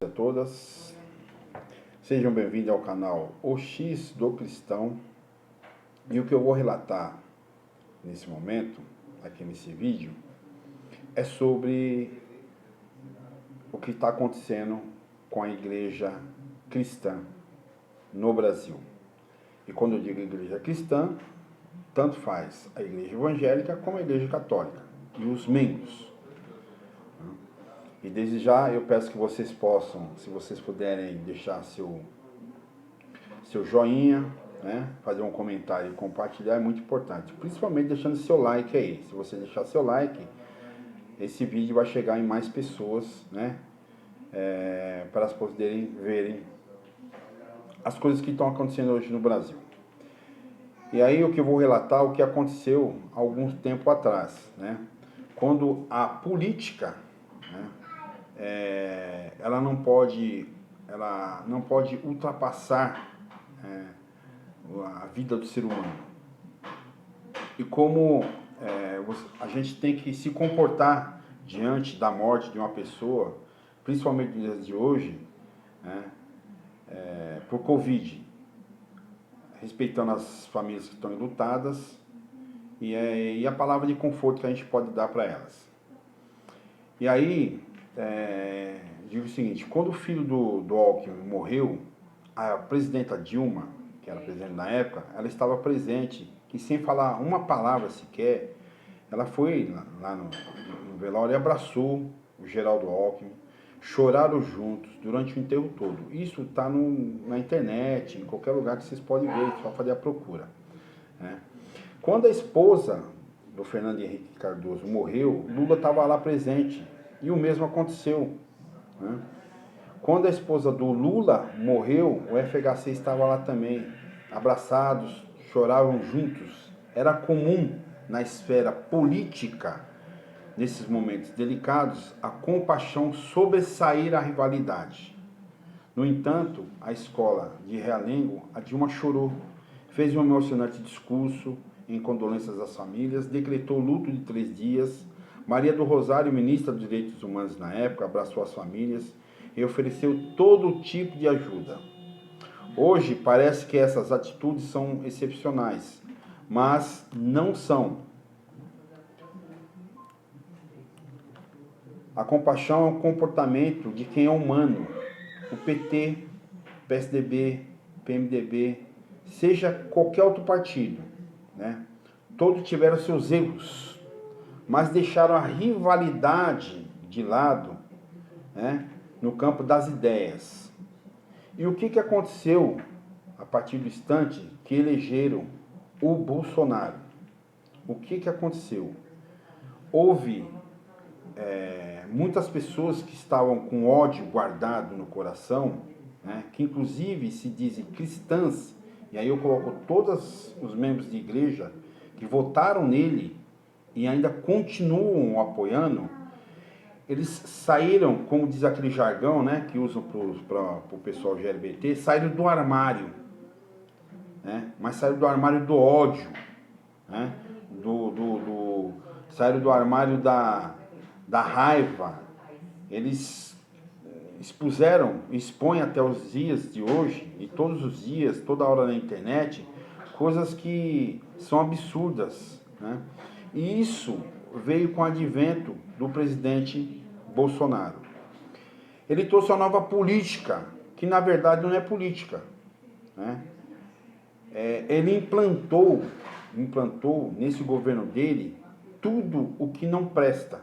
A todas, sejam bem-vindos ao canal O X do Cristão. E o que eu vou relatar nesse momento, aqui nesse vídeo, é sobre o que está acontecendo com a igreja cristã no Brasil. E quando eu digo igreja cristã, tanto faz a igreja evangélica como a igreja católica e os membros. E desde já eu peço que vocês possam, se vocês puderem deixar seu joinha, né, fazer um comentário e compartilhar, é muito importante. Principalmente deixando seu like aí. Se você deixar seu like, esse vídeo vai chegar em mais pessoas, né, para elas poderem verem as coisas que estão acontecendo hoje no Brasil. E aí o que eu vou relatar, o que aconteceu há algum tempo atrás, né, quando a política, né, ela não pode ultrapassar a vida do ser humano. E como a gente tem que se comportar diante da morte de uma pessoa, principalmente nos dias de hoje, né, por Covid, respeitando as famílias que estão enlutadas e a palavra de conforto que a gente pode dar para elas. E aí, digo o seguinte, quando o filho do Alckmin morreu, a presidenta Dilma, que era presidente na época, ela estava presente e sem falar uma palavra sequer, ela foi lá no velório e abraçou o Geraldo Alckmin, choraram juntos durante o enterro todo. Isso está na internet, em qualquer lugar que vocês podem ver, só fazer a procura, né? Quando a esposa do Fernando Henrique Cardoso morreu, Lula estava lá presente e o mesmo aconteceu, né? Quando a esposa do Lula morreu, o FHC estava lá também, abraçados, choravam juntos. Era comum na esfera política, nesses momentos delicados, a compaixão sobressair a rivalidade. No entanto, a escola de Realengo, a Dilma chorou, fez um emocionante discurso em condolências às famílias, decretou luto de 3 dias. Maria do Rosário, ministra dos Direitos Humanos na época, abraçou as famílias e ofereceu todo tipo de ajuda. Hoje parece que essas atitudes são excepcionais, mas não são. A compaixão é um comportamento de quem é humano. O PT, PSDB, PMDB, seja qualquer outro partido, né? Todos tiveram seus erros, mas deixaram a rivalidade de lado, né, no campo das ideias. E o que aconteceu a partir do instante que elegeram o Bolsonaro? O que aconteceu? Houve muitas pessoas que estavam com ódio guardado no coração, né, que inclusive se dizem cristãs, e aí eu coloco todos os membros de igreja que votaram nele e ainda continuam apoiando. Eles saíram, como diz aquele jargão, né, que usam para o pessoal LGBT, saíram do armário, né, mas saíram do armário do ódio, né, saíram do armário da raiva. Eles expõem até os dias de hoje, e todos os dias, toda hora na internet, coisas que são absurdas, né? E isso veio com o advento do presidente Bolsonaro. Ele trouxe uma nova política, que na verdade não é política, né? Ele implantou nesse governo dele tudo o que não presta,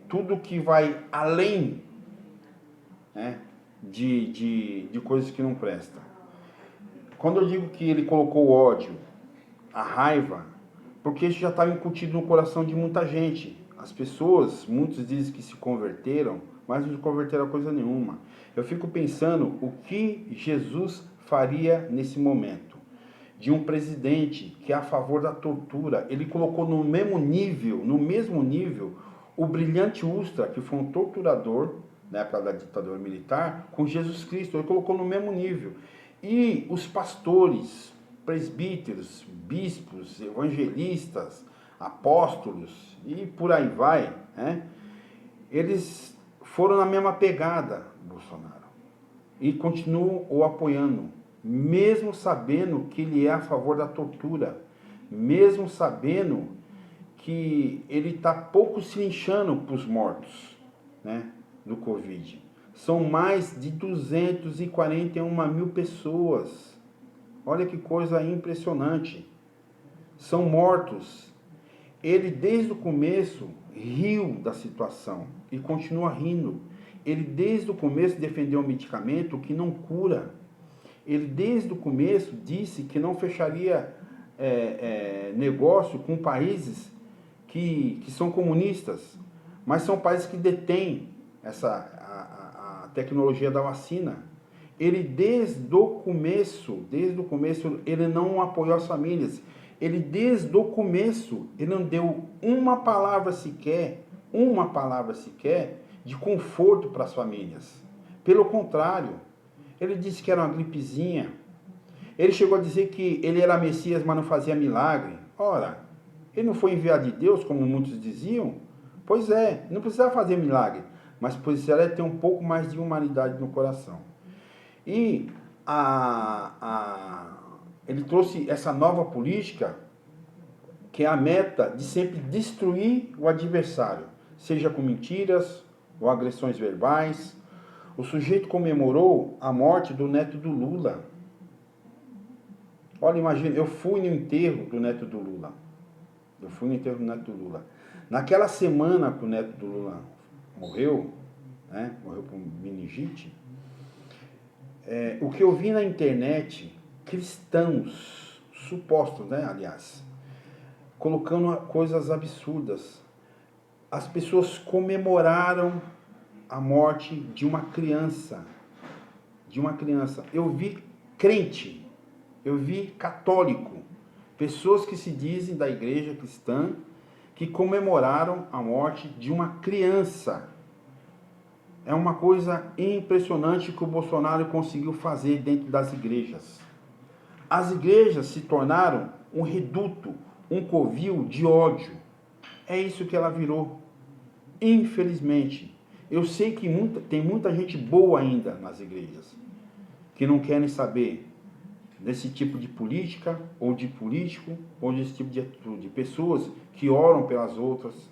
tudo que vai além, né, de coisas que não prestam. Quando eu digo que ele colocou o ódio, a raiva, porque isso já estava incutido no coração de muita gente. As pessoas, muitos dizem que se converteram, mas não se converteram a coisa nenhuma. Eu fico pensando o que Jesus faria nesse momento. De um presidente que é a favor da tortura, ele colocou no mesmo nível, o brilhante Ustra, que foi um torturador na época da ditadura militar, com Jesus Cristo. Ele colocou no mesmo nível. E os pastores, presbíteros, bispos, evangelistas, apóstolos e por aí vai, né? Eles foram na mesma pegada, Bolsonaro, e continuam o apoiando, mesmo sabendo que ele é a favor da tortura, mesmo sabendo que ele está pouco se lixando para os mortos, né, do Covid. São mais de 241 mil pessoas. Olha que coisa impressionante. São mortos. Ele, desde o começo, riu da situação e continua rindo. Ele, desde o começo, defendeu um medicamento que não cura. Ele, desde o começo, disse que não fecharia negócio com países que são comunistas, mas são países que detêm a tecnologia da vacina. Ele, desde o começo, ele não apoiou as famílias. Ele, desde o começo, ele não deu uma palavra sequer de conforto para as famílias. Pelo contrário, ele disse que era uma gripezinha. Ele chegou a dizer que ele era Messias, mas não fazia milagre. Ora, ele não foi enviado de Deus, como muitos diziam? Pois é, não precisava fazer milagre, mas precisava ter um pouco mais de humanidade no coração. E ele trouxe essa nova política, que é a meta de sempre destruir o adversário, seja com mentiras ou agressões verbais. O sujeito comemorou a morte do neto do Lula. Olha, imagina, eu fui no enterro do neto do Lula. Naquela semana que o neto do Lula morreu, né, morreu por meningite, o que eu vi na internet, cristãos, supostos, né, aliás, colocando coisas absurdas. As pessoas comemoraram a morte de uma criança. Eu vi crente, eu vi católico, pessoas que se dizem da igreja cristã, que comemoraram a morte de uma criança. É uma coisa impressionante que o Bolsonaro conseguiu fazer dentro das igrejas. As igrejas se tornaram um reduto, um covil de ódio. É isso que ela virou. Infelizmente. Eu sei que tem muita gente boa ainda nas igrejas, que não querem saber desse tipo de política, ou de político, ou desse tipo de atitude. Pessoas que oram pelas outras,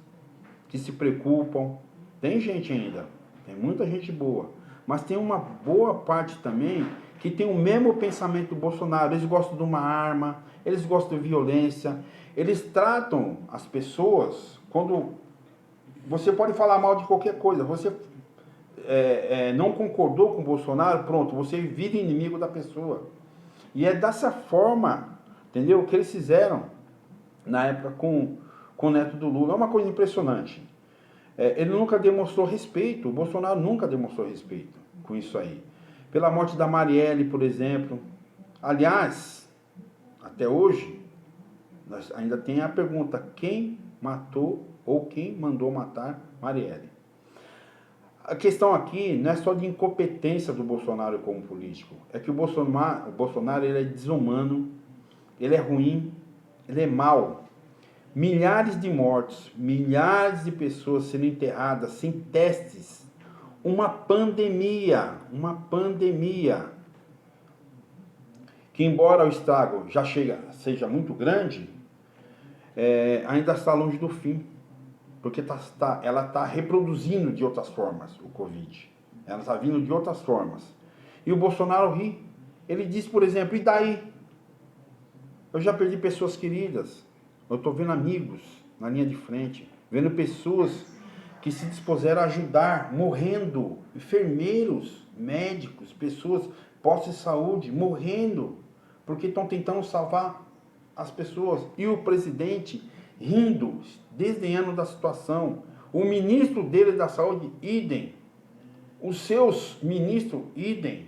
que se preocupam. Tem gente ainda, tem muita gente boa. Mas tem uma boa parte também que tem o mesmo pensamento do Bolsonaro. Eles gostam de uma arma, eles gostam de violência. Eles tratam as pessoas, quando você pode falar mal de qualquer coisa, você não concordou com o Bolsonaro, pronto, você vira inimigo da pessoa. E é dessa forma, entendeu, que eles fizeram na época com o neto do Lula. É uma coisa impressionante. Ele nunca demonstrou respeito, o Bolsonaro nunca demonstrou respeito com isso aí. Pela morte da Marielle, por exemplo. Aliás, até hoje, nós ainda tem a pergunta: quem matou ou quem mandou matar Marielle? A questão aqui não é só de incompetência do Bolsonaro como político. É que o Bolsonaro ele é desumano, ele é ruim, ele é mau. Milhares de mortos, milhares de pessoas sendo enterradas sem testes. Uma pandemia. Que, embora o estrago já seja muito grande, ainda está longe do fim. Porque ela está reproduzindo de outras formas o Covid. Ela está vindo de outras formas. E o Bolsonaro ri. Ele diz, por exemplo, e daí? Eu já perdi pessoas queridas. Eu estou vendo amigos na linha de frente. Vendo pessoas que se dispuseram a ajudar, morrendo. Enfermeiros, médicos, pessoas, postos de saúde, morrendo. Porque estão tentando salvar as pessoas. E o presidente rindo, desdenhando da situação. O ministro dele da saúde, idem. Os seus ministros, idem.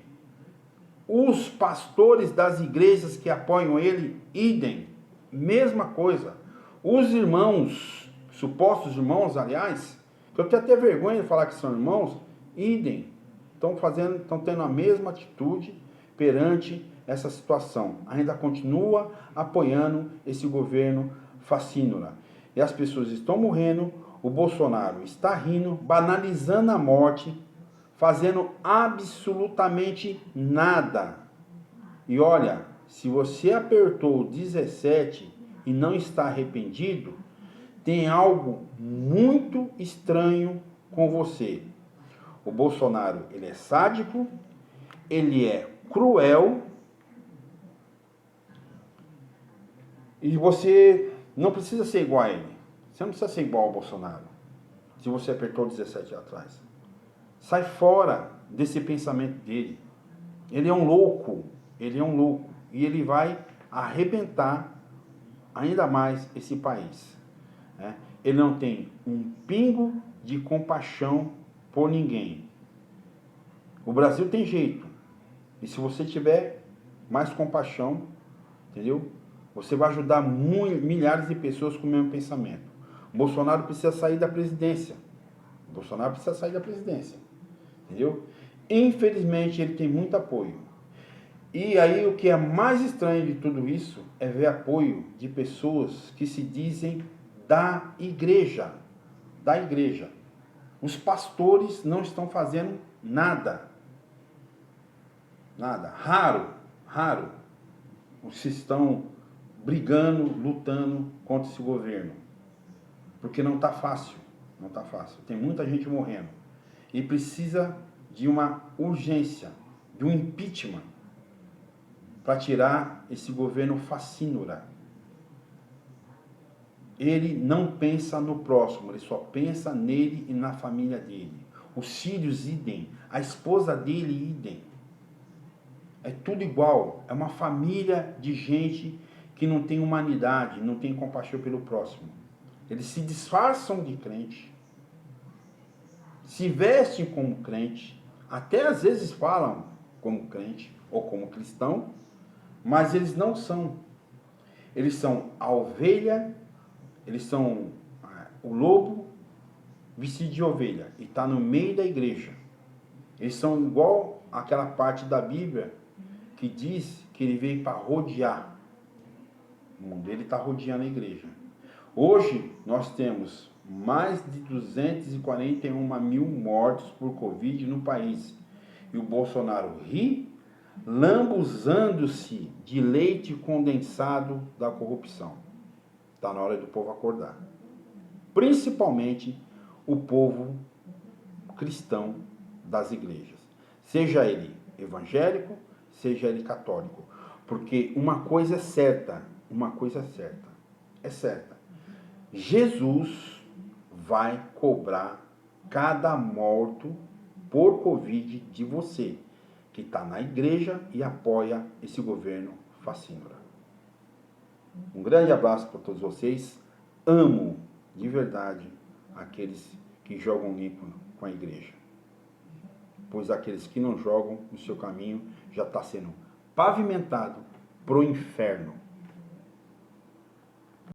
Os pastores das igrejas que apoiam ele, idem. Mesma coisa. Os irmãos, supostos irmãos, aliás, que eu tenho até vergonha de falar que são irmãos, idem. Estão tendo a mesma atitude perante essa situação. Ainda continua apoiando esse governo facínora. E as pessoas estão morrendo, o Bolsonaro está rindo, banalizando a morte, fazendo absolutamente nada. E olha, se você apertou o 17 e não está arrependido, tem algo muito estranho com você. O Bolsonaro, ele é sádico, ele é cruel, e você não precisa ser igual a ele. Você não precisa ser igual ao Bolsonaro, se você apertou 17 atrás. Sai fora desse pensamento dele. Ele é um louco, e ele vai arrebentar ainda mais esse país. Né? Ele não tem um pingo de compaixão por ninguém. O Brasil tem jeito, e se você tiver mais compaixão, entendeu? Você vai ajudar milhares de pessoas com o mesmo pensamento. O Bolsonaro precisa sair da presidência. Entendeu? Infelizmente, ele tem muito apoio. E aí, o que é mais estranho de tudo isso é ver apoio de pessoas que se dizem da igreja. Da igreja. Os pastores não estão fazendo nada. Nada. Raro. Os que estão brigando, lutando contra esse governo. Porque não está fácil. Não está fácil. Tem muita gente morrendo. E precisa de uma urgência, de um impeachment, para tirar esse governo facínora. Ele não pensa no próximo, ele só pensa nele e na família dele. Os filhos, idem. A esposa dele, idem. É tudo igual. É uma família de gente que não tem humanidade, não tem compaixão pelo próximo. Eles se disfarçam de crente, se vestem como crente, até às vezes falam como crente ou como cristão, mas eles não são. Eles são a ovelha, eles são o lobo vestido de ovelha e está no meio da igreja. Eles são igual aquela parte da Bíblia que diz que ele veio para rodear o mundo. Ele está rodeando a igreja. Hoje nós temos mais de 241 mil mortos por Covid no país. E o Bolsonaro ri, lambuzando-se de leite condensado da corrupção. Está na hora do povo acordar. Principalmente o povo cristão das igrejas. Seja ele evangélico, seja ele católico. Porque uma coisa é certa. É certa. Jesus vai cobrar cada morto por Covid de você, que está na igreja e apoia esse governo fascínora. Um grande abraço para todos vocês. Amo de verdade aqueles que jogam limpo com a igreja. Pois aqueles que não jogam, o seu caminho já está sendo pavimentado para o inferno.